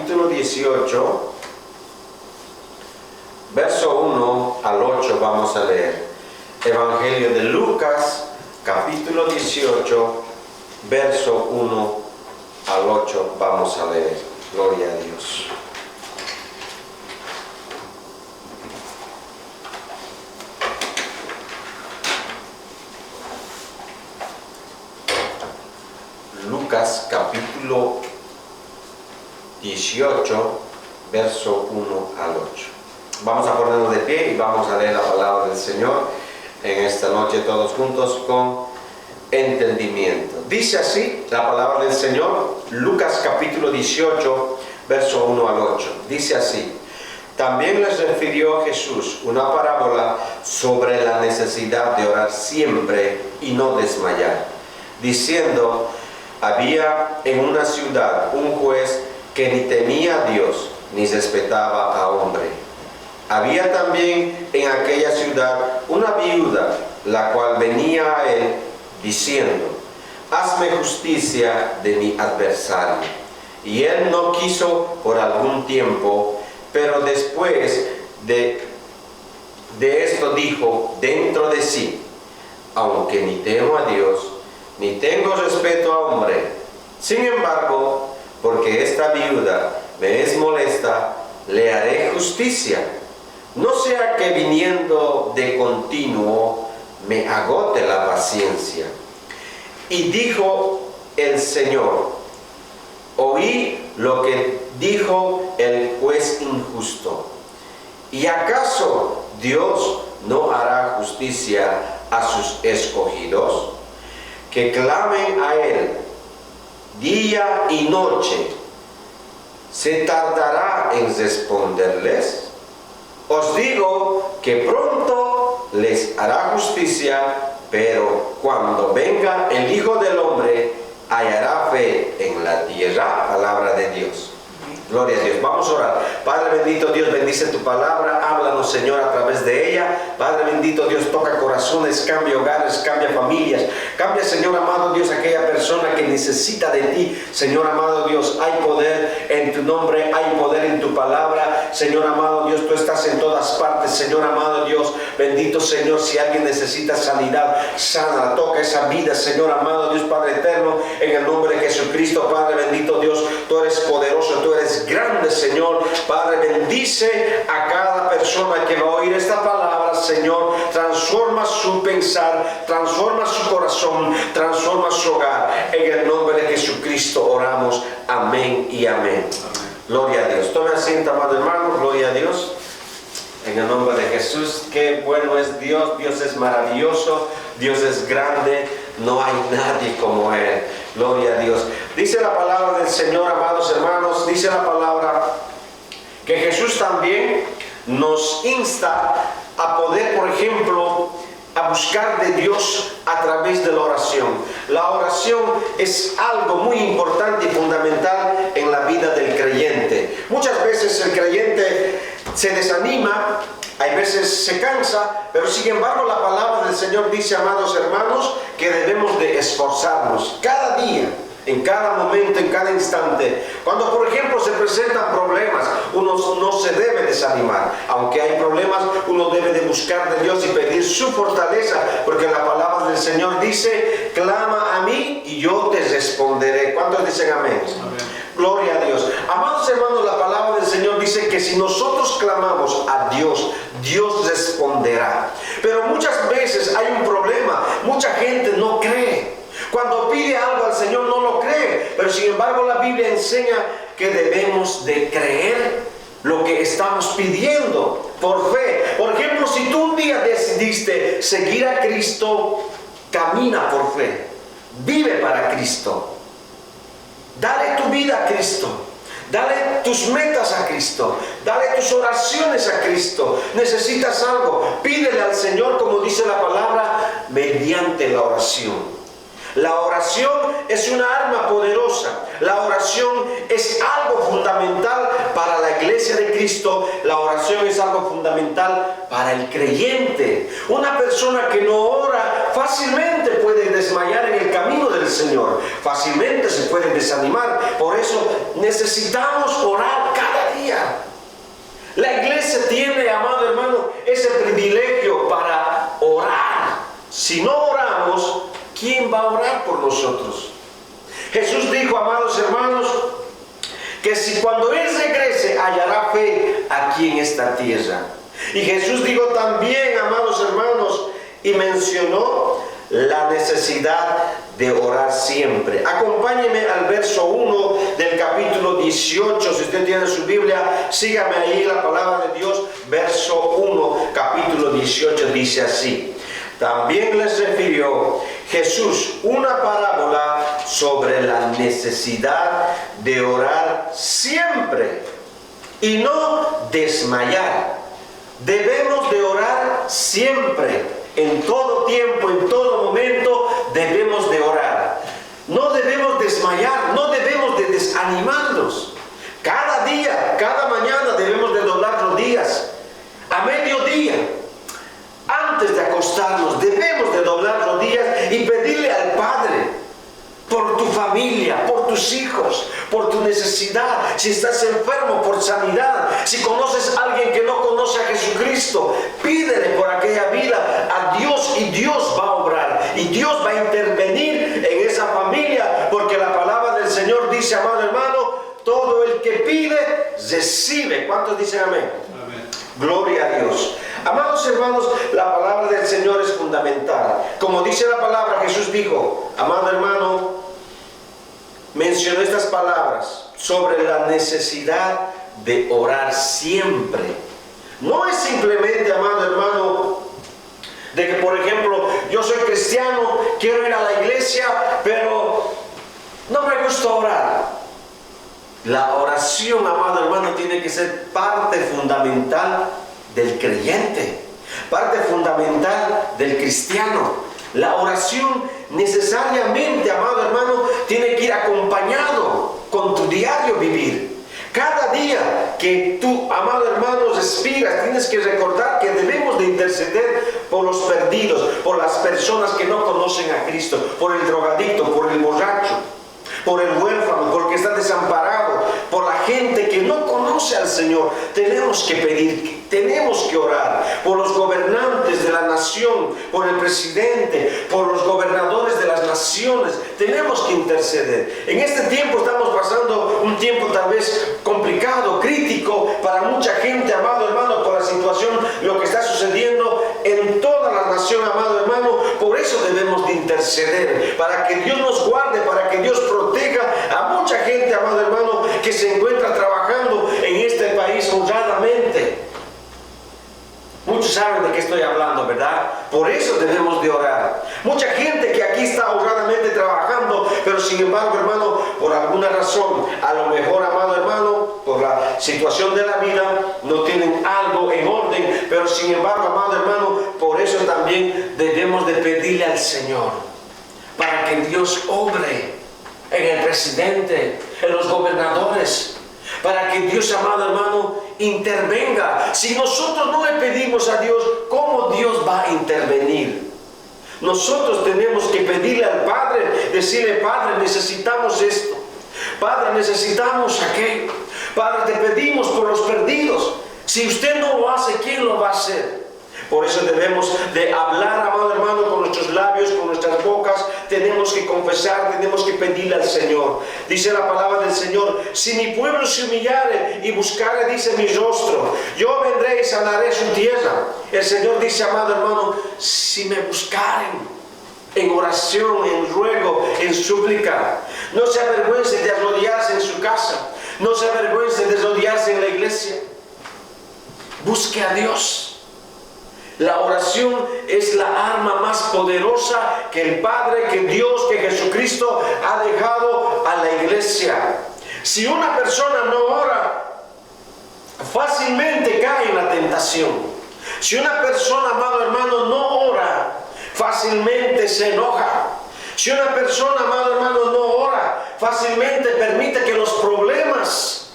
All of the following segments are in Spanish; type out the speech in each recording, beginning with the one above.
capítulo 18, verso 1 al 8 vamos a leer. Evangelio de Lucas, capítulo 18, verso 1 al 8 vamos a leer. Gloria a Dios. Lucas capítulo 18, verso 1 al 8. Vamos a ponernos de pie y vamos a leer la palabra del Señor en esta noche todos juntos con entendimiento. Dice así la palabra del Señor, Lucas capítulo 18, verso 1 al 8. Dice así: también les refirió Jesús una parábola sobre la necesidad de orar siempre y no desmayar, diciendo: había en una ciudad un juez que ni temía a Dios ni respetaba a hombre. Había también en aquella ciudad una viuda, la cual venía a él diciendo: hazme justicia de mi adversario. Y él no quiso por algún tiempo, pero después de esto dijo dentro de sí: aunque ni temo a Dios ni tengo respeto a hombre, sin embargo, porque esta viuda me es molesta, le haré justicia, no sea que viniendo de continuo me agote la paciencia. Y dijo el Señor: oí lo que dijo el juez injusto. ¿Y acaso Dios no hará justicia a sus escogidos, que clamen a Él día y noche? ¿Se tardará en responderles? Os digo que pronto les hará justicia, pero cuando venga el Hijo del Hombre, hallará fe en la tierra. Palabra de Dios. Gloria a Dios. Vamos a orar. Padre bendito Dios, bendice tu palabra. Háblanos, Señor, a través de ella. Padre bendito Dios, toca corazones, cambia hogares, cambia familias. Cambia, Señor amado Dios, aquella persona que necesita de ti. Señor amado Dios, hay poder en tu nombre, hay poder en tu palabra. Señor amado Dios, tú estás en todas partes. Señor amado Dios, bendito Señor, si alguien necesita sanidad, sana, toca esa vida, Señor amado Dios, Padre eterno, en el nombre de Jesucristo. Padre bendito Dios, tú eres poderoso, tú eres grande, Señor. Padre, bendice a cada persona que va a oír esta palabra, Señor. Transforma su pensar, transforma su corazón, transforma su hogar. En el nombre de Jesucristo oramos. Amén y amén. Gloria a Dios. Tome asiento, amado hermano. Gloria a Dios. En el nombre de Jesús. Qué bueno es Dios. Dios es maravilloso. Dios es grande. No hay nadie como Él. Gloria a Dios. Dice la palabra del Señor, amados hermanos, dice la palabra que Jesús también nos insta a poder, por ejemplo, a buscar de Dios a través de la oración. La oración es algo muy importante y fundamental en la vida del creyente. Muchas veces el creyente se desanima, hay veces se cansa, pero sin embargo la palabra del Señor dice, amados hermanos, que debemos de esforzarnos cada día, en cada momento, en cada instante. Cuando por ejemplo se presentan problemas, uno no se debe desanimar. Aunque hay problemas, uno debe de buscar de Dios y pedir su fortaleza, porque la palabra del Señor dice: clama a mí y yo te responderé. ¿Cuántos dicen amén? Amén. Gloria a Dios. Amados hermanos, la palabra del Señor dice que si nosotros clamamos a Dios, Dios responderá. Pero muchas veces hay un problema. Mucha gente no cree. Cuando pide algo al Señor no lo cree. Pero sin embargo la Biblia enseña que debemos de creer lo que estamos pidiendo por fe. Por ejemplo, si tú un día decidiste seguir a Cristo, camina por fe. Vive para Cristo. Dale tu vida a Cristo. Dale tus metas a Cristo. Dale tus oraciones a Cristo. Necesitas algo, pídele al Señor, como dice la palabra, mediante la oración. La oración es una arma poderosa. La oración es algo fundamental para la iglesia iglesia de Cristo, la oración es algo fundamental para el creyente. Una persona que no ora fácilmente puede desmayar en el camino del Señor, fácilmente se puede desanimar. Por eso necesitamos orar cada día. La iglesia tiene, amado hermano, ese privilegio para orar. Si no oramos, ¿quién va a orar por nosotros? Jesús dijo, amados hermanos, que si cuando Él regrese hallará fe aquí en esta tierra. Y Jesús dijo también, amados hermanos, y mencionó la necesidad de orar siempre. Acompáñeme al verso 1 del capítulo 18. Si usted tiene su Biblia, sígame ahí, la palabra de Dios. Verso 1, capítulo 18, dice así. También les refirió Jesús una parábola sobre la necesidad de orar siempre y no desmayar. Debemos de orar siempre, en todo tiempo, en todo momento debemos de orar. No debemos desmayar, no debemos de desanimarnos. Cada día, cada mañana debemos de doblar rodillas. A mediodía, antes de acostarnos, debemos de doblar rodillas y pedirle al Padre por tu familia, por tus hijos, por tu necesidad. Si estás enfermo, por sanidad. Si conoces a alguien que no conoce a Jesucristo, pídele por aquella vida a Dios y Dios va a obrar. Y Dios va a intervenir en esa familia, porque la palabra del Señor dice, amado hermano, todo el que pide, recibe. ¿Cuántos dicen amén? Amén. Gloria a Dios. Amados hermanos, la palabra del Señor es fundamental. Como dice la palabra, Jesús dijo, amado hermano, mencionó estas palabras sobre la necesidad de orar siempre. No es simplemente, amado hermano, de que, por ejemplo, yo soy cristiano, quiero ir a la iglesia, pero no me gusta orar. La oración, amado hermano, tiene que ser parte fundamental del creyente, parte fundamental del cristiano. La oración necesariamente, amado hermano, tiene que ir acompañado con tu diario vivir. Cada día que tú, amado hermano, respiras, tienes que recordar que debemos de interceder por los perdidos, por las personas que no conocen a Cristo, por el drogadicto, por el borracho, por el huérfano, por el que está desamparado, por la gente que no conoce al Señor. Tenemos que pedir, tenemos que orar por los gobernantes de la nación, por el presidente, por los gobernadores de las naciones. Tenemos que interceder. En este tiempo estamos pasando un tiempo tal vez complicado, crítico para mucha gente, amado hermano, por la situación, lo que está sucediendo en toda la nación, amado hermano. Por eso debemos de interceder, para que Dios nos guarde, para que Dios proteja a mucha gente, amado hermano, que se encuentra trabajando en este país honradamente. Muchos saben de qué estoy hablando, ¿verdad? Por eso debemos de orar. Mucha gente que aquí está honradamente trabajando, pero sin embargo, hermano, por alguna razón, a lo mejor, amado hermano, por la situación de la vida, no tienen algo en orden, pero sin embargo, amado hermano, por eso también debemos de pedirle al Señor, para que Dios obre en el presidente, en los gobernadores, para que Dios, amado hermano, intervenga. Si nosotros no le pedimos a Dios, ¿cómo Dios va a intervenir? Nosotros tenemos que pedirle al Padre, decirle, Padre, necesitamos esto, Padre, necesitamos aquello, Padre, te pedimos por los perdidos. Si usted no lo hace, ¿quién lo va a hacer? Por eso debemos de hablar, amado hermano, con nuestros labios, con nuestras bocas. Tenemos que confesar, tenemos que pedirle al Señor. Dice la palabra del Señor, si mi pueblo se humillare y buscare, dice, mi rostro, yo vendré y sanaré su tierra. El Señor dice, amado hermano, si me buscaren en oración, en ruego, en súplica, no se avergüence de arrodillarse en su casa, no se avergüence de arrodillarse en la iglesia. Busque a Dios. La oración es la arma más poderosa que el Padre, que Dios, que Jesucristo ha dejado a la iglesia. Si una persona no ora, fácilmente cae en la tentación. Si una persona, amado hermano, no ora, fácilmente se enoja. Si una persona, amado hermano, no ora, fácilmente permite que los problemas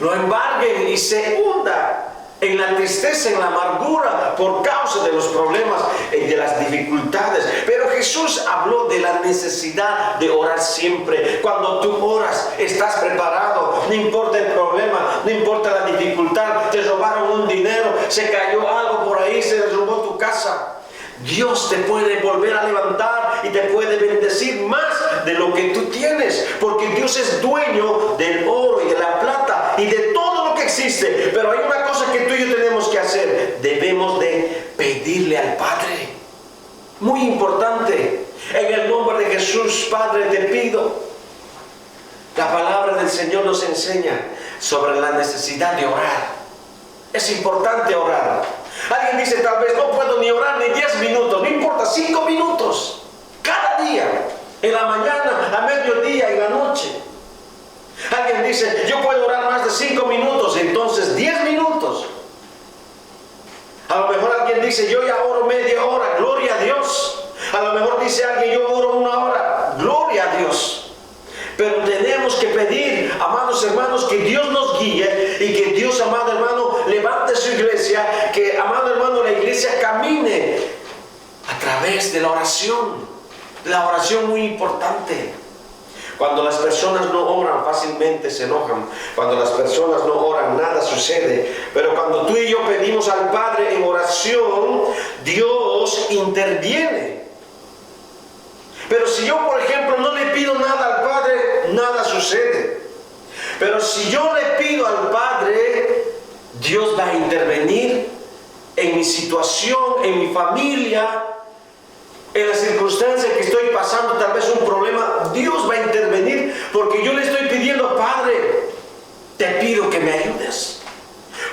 lo embarguen y se hunda en la tristeza, en la amargura por causa de los problemas y de las dificultades. Pero Jesús habló de la necesidad de orar siempre. Cuando tú oras, estás preparado. No importa el problema, no importa la dificultad. Te robaron un dinero, se cayó algo por ahí, se robó tu casa. Dios te puede volver a levantar y te puede bendecir más de lo que tú tienes, porque Dios es dueño del oro y de la plata y de todo lo que existe. Pero hay una cosa que tú y yo tenemos que hacer: debemos de pedirle al Padre. Muy importante. En el nombre de Jesús, Padre, te pido. La palabra del Señor nos enseña sobre la necesidad de orar. Es importante orar. Alguien dice, tal vez no puedo ni orar ni 10 minutos, no importa, 5 minutos cada día, en la mañana, a mediodía, en la noche. Alguien dice, yo puedo orar más de 5 minutos, entonces 10 minutos. A lo mejor alguien dice, yo ya oro media hora, gloria a Dios. A lo mejor dice alguien, yo oro 1 hora, gloria a Dios. Pero tenemos que pedir, amados hermanos, que Dios nos guíe y que Dios, amado hermano, levante su iglesia, que, amado hermano, la iglesia camine a través de la oración. La oración muy importante. Cuando las personas no oran, fácilmente se enojan. Cuando las personas no oran, nada sucede. Pero cuando tú y yo pedimos al Padre en oración, Dios interviene. Pero si yo, por ejemplo, no le pido nada al Padre, nada sucede. Pero si yo le pido al Padre, Dios va a intervenir en mi situación, en mi familia, en la circunstancia que estoy pasando, tal vez un problema. Dios va a intervenir porque yo le estoy pidiendo, Padre, te pido que me ayudes.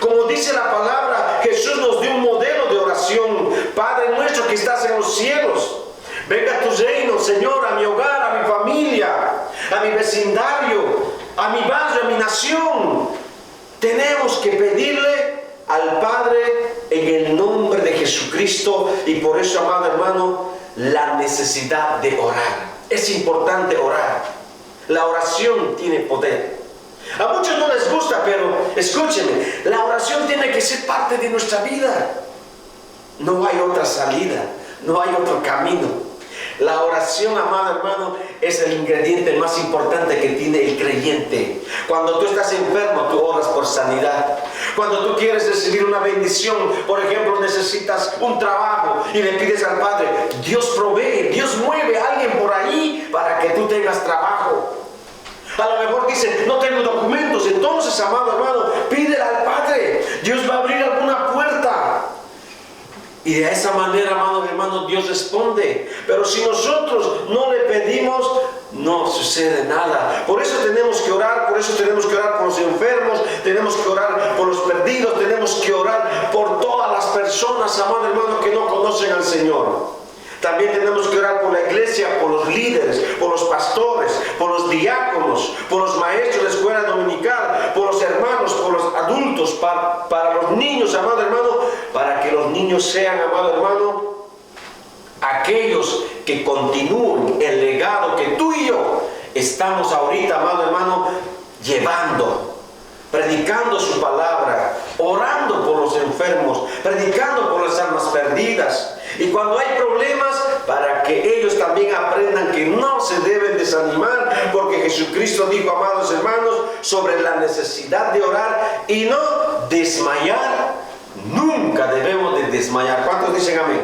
Como dice la palabra, Jesús nos dio un modelo de oración. Padre nuestro que estás en los cielos, venga tu reino, Señor, a mi hogar, a mi familia, a mi vecindario, a mi barrio, a mi nación. Tenemos que pedirle al Padre en el nombre de Jesucristo. Y por eso, amado hermano, la necesidad de orar. Es importante orar. La oración tiene poder. A muchos no les gusta, pero escúchenme, la oración tiene que ser parte de nuestra vida. No hay otra salida, no hay otro camino. La oración, amado hermano, es el ingrediente más importante que tiene el creyente. Cuando tú estás enfermo, tú oras por sanidad. Cuando tú quieres recibir una bendición, por ejemplo, necesitas un trabajo y le pides al Padre, Dios provee, Dios mueve a alguien por ahí para que tú tengas trabajo. A lo mejor dice, no tengo documentos, entonces, amado hermano, pídele al Padre. Dios va a abrir alguna puerta. Y de esa manera, amado hermano, Dios responde. Pero si nosotros no le pedimos, no sucede nada. Por eso tenemos que orar, por eso tenemos que orar por los enfermos, tenemos que orar por los perdidos, tenemos que orar por todas las personas, amado hermano, que no conocen al Señor. También tenemos que orar por la iglesia, por los líderes, por los pastores, por los diáconos, por los maestros de escuela dominical, por los hermanos, por los adultos, para los niños, amado hermano, para que los niños sean, amado hermano, aquellos que continúen el legado que tú y yo estamos ahorita, amado hermano, llevando, predicando su palabra, orando por los enfermos, predicando por las almas perdidas. Y cuando hay problemas, para que ellos también aprendan que no se deben desanimar, porque Jesucristo dijo, amados hermanos, sobre la necesidad de orar y no desmayar. Nunca debemos de desmayar. ¿Cuántos dicen amén?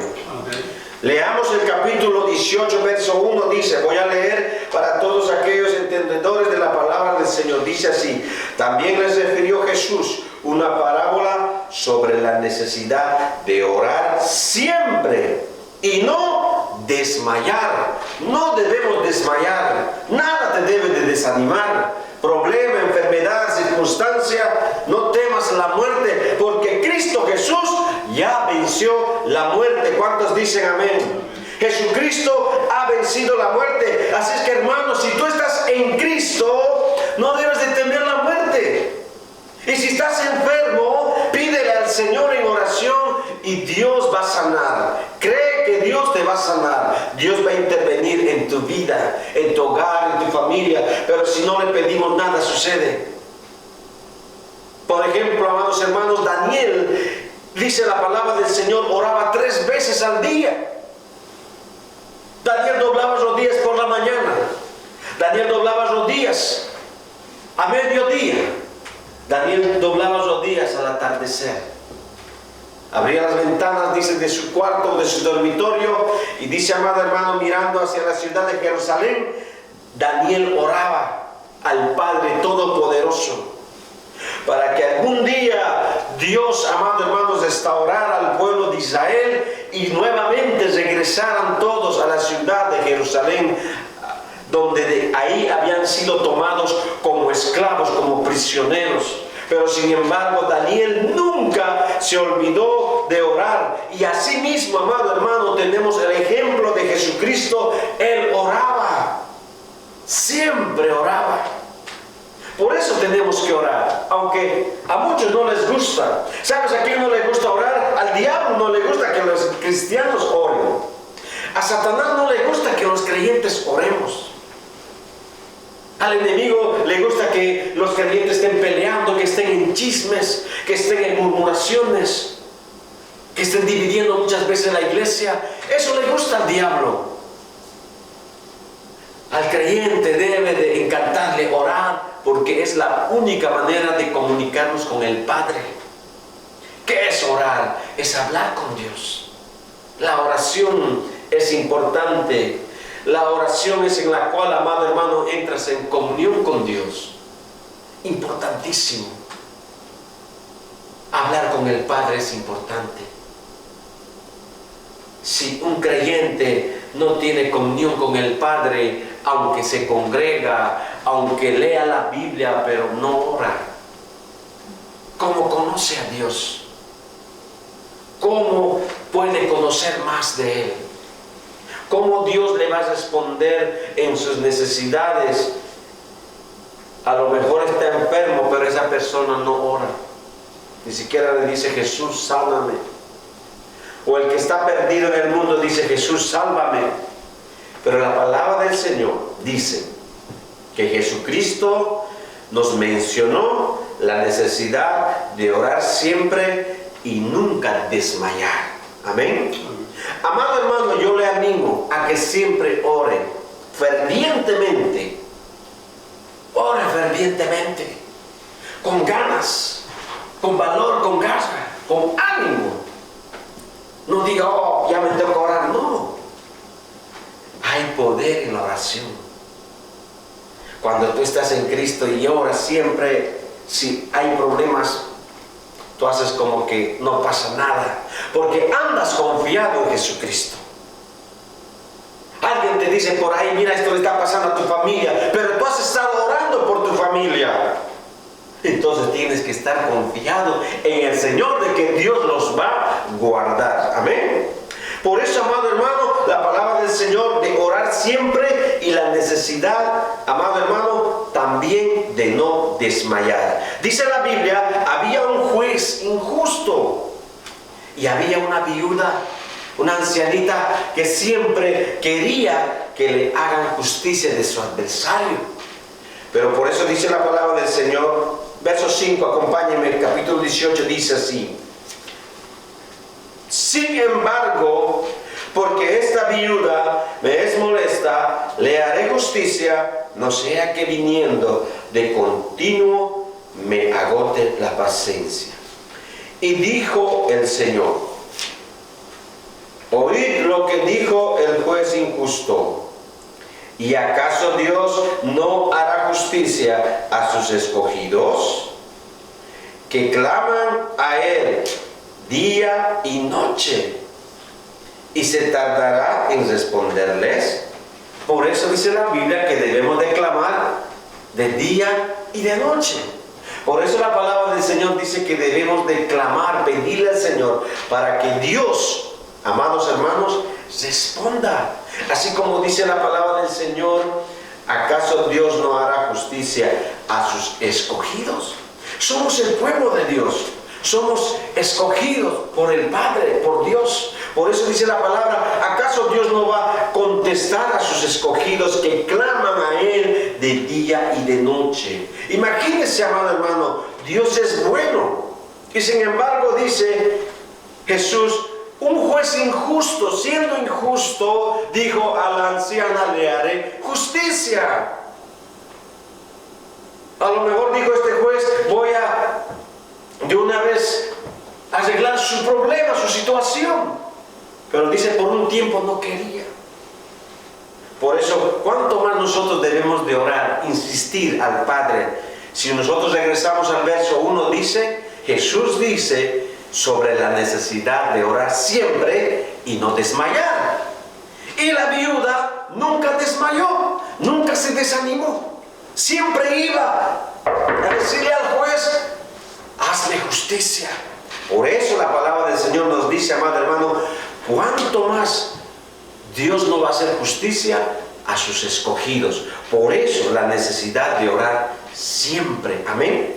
Leamos el capítulo 18, verso 1, dice, voy a leer para todos aquellos entendedores de la palabra del Señor. Dice así, también les refirió Jesús una parábola sobre la necesidad de orar siempre y no desmayar. No debemos desmayar, nada te debe de desanimar. Problema, enfermedad, circunstancia, no temas la muerte, porque Cristo Jesús ya venció la muerte. ¿Cuántos dicen amén? Jesucristo ha vencido la muerte. Así es que, hermanos, si tú estás en Cristo, no debes de temer la muerte. Y si estás enfermo, pídele al Señor en oración y Dios va a sanar. Cree que Dios te va a sanar. Dios va a intervenir en tu vida, en tu hogar, en tu familia. Pero si no le pedimos, nada sucede. Por ejemplo, amados hermanos, Daniel, dice la palabra del Señor, oraba 3 veces al día. Daniel doblaba rodillas por la mañana. Daniel doblaba rodillas a mediodía. Daniel doblaba rodillas al atardecer. Abría las ventanas, dice, de su cuarto o de su dormitorio, y dice, amado hermano, mirando hacia la ciudad de Jerusalén, Daniel oraba al Padre Todopoderoso para que algún día Dios, amado hermanos, restaurara al pueblo de Israel y nuevamente regresaran todos a la ciudad de Jerusalén, donde de ahí habían sido tomados como esclavos, como prisioneros. Pero sin embargo, Daniel nunca se olvidó de orar. Y así mismo, amado hermano, tenemos el ejemplo de Jesucristo. Él oraba, siempre oraba. Por eso tenemos que orar, aunque a muchos no les gusta. ¿Sabes a quién no le gusta orar? Al diablo no le gusta que los cristianos oren. A Satanás no le gusta que los creyentes oremos. Al enemigo le gusta que los creyentes estén peleando, que estén en chismes, que estén en murmuraciones, que estén dividiendo muchas veces la iglesia. Eso le gusta al diablo. Al creyente debe de encantarle orar, porque es la única manera de comunicarnos con el Padre. ¿Qué es orar? Es hablar con Dios. La oración es importante. La oración es en la cual, amado hermano, entras en comunión con Dios. Importantísimo. Hablar con el Padre es importante. Si un creyente no tiene comunión con el Padre, aunque se congrega, aunque lea la Biblia, pero no ora, ¿cómo conoce a Dios? ¿Cómo puede conocer más de Él? ¿Cómo Dios le va a responder en sus necesidades? A lo mejor está enfermo, pero esa persona no ora. Ni siquiera le dice, Jesús, sálvame. O el que está perdido en el mundo dice, Jesús, sálvame. Pero la palabra del Señor dice que Jesucristo nos mencionó la necesidad de orar siempre y nunca desmayar. Amén. Amado hermano, yo le animo a que siempre ore fervientemente. Ore fervientemente, con ganas, con valor, con garra, con ánimo. No diga, oh, ya me tengo que orar. No. Hay poder en la oración. Cuando tú estás en Cristo y oras siempre, si hay problemas, tú haces como que no pasa nada, porque andas confiado en Jesucristo. Alguien te dice por ahí, mira, esto le está pasando a tu familia, pero tú has estado orando por tu familia. Entonces tienes que estar confiado en el Señor de que Dios los va a guardar. Amén. Por eso, amado hermano, la palabra del Señor de orar siempre y la necesidad, amado hermano, también de no desmayar. Dice la Biblia, había un juez injusto y había una viuda, una ancianita que siempre quería que le hagan justicia de su adversario. Pero por eso dice la palabra del Señor, verso 5, acompáñenme, capítulo 18, dice así: sin embargo, porque esta viuda me es molesta, le haré justicia, no sea que viniendo de continuo me agote la paciencia. Y dijo el Señor: oíd lo que dijo el juez injusto. ¿Y acaso Dios no hará justicia a sus escogidos, que claman a Él día y noche, y se tardará en responderles? Por eso dice la Biblia que debemos de clamar de día y de noche. Por eso la palabra del Señor dice que debemos de clamar, pedirle al Señor para que Dios, amados hermanos, responda. Así como dice la palabra del Señor, ¿acaso Dios no hará justicia a sus escogidos? Somos el pueblo de Dios. Somos escogidos por el Padre, por Dios. Por eso dice la palabra, ¿acaso Dios no va a contestar a sus escogidos que claman a Él de día y de noche? Imagínese, amado hermano, Dios es bueno. Y sin embargo dice Jesús, un juez injusto, siendo injusto, dijo a la anciana, le haré justicia. A lo mejor dijo este juez, voy a de una vez arreglar su problema, su situación. Pero dice, por un tiempo no quería. Por eso, ¿cuánto más nosotros debemos de orar, insistir al Padre? Si nosotros regresamos al verso 1, dice, Jesús dice sobre la necesidad de orar siempre y no desmayar. Y la viuda nunca desmayó, nunca se desanimó. Siempre iba a decirle al juez, hazme justicia. Por eso la palabra del Señor nos dice, amado hermano, cuánto más Dios no va a hacer justicia a sus escogidos. Por eso la necesidad de orar siempre. Amén.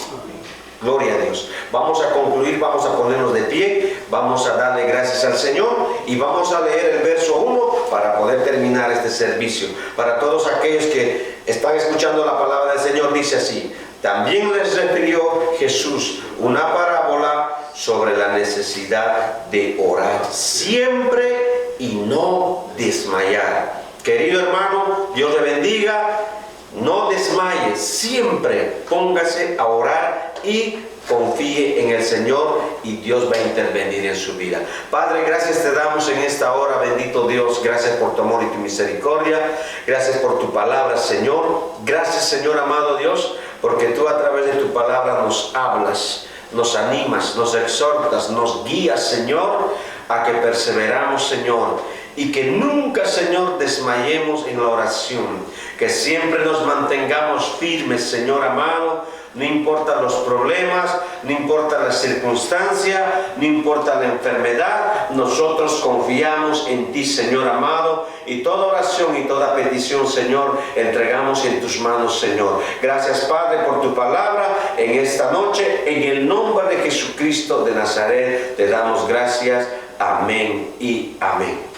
Gloria a Dios. Vamos a concluir, vamos a ponernos de pie, vamos a darle gracias al Señor y vamos a leer el verso 1 para poder terminar este servicio. Para todos aquellos que están escuchando la palabra del Señor, dice así: también les refirió Jesús una parábola sobre la necesidad de orar siempre y no desmayar. Querido hermano, Dios le bendiga. No desmaye, siempre póngase a orar y confíe en el Señor y Dios va a intervenir en su vida. Padre, gracias te damos en esta hora, bendito Dios. Gracias por tu amor y tu misericordia. Gracias por tu palabra, Señor. Gracias, Señor amado Dios, porque tú a través de tu palabra nos hablas, nos animas, nos exhortas, nos guías, Señor, a que perseveramos, Señor, y que nunca, Señor, desmayemos en la oración, que siempre nos mantengamos firmes, Señor amado. No importa los problemas, no importa la circunstancia, no importa la enfermedad, nosotros confiamos en ti, Señor amado, y toda oración y toda petición, Señor, entregamos en tus manos, Señor. Gracias, Padre, por tu palabra en esta noche. En el nombre de Jesucristo de Nazaret te damos gracias. Amén y amén.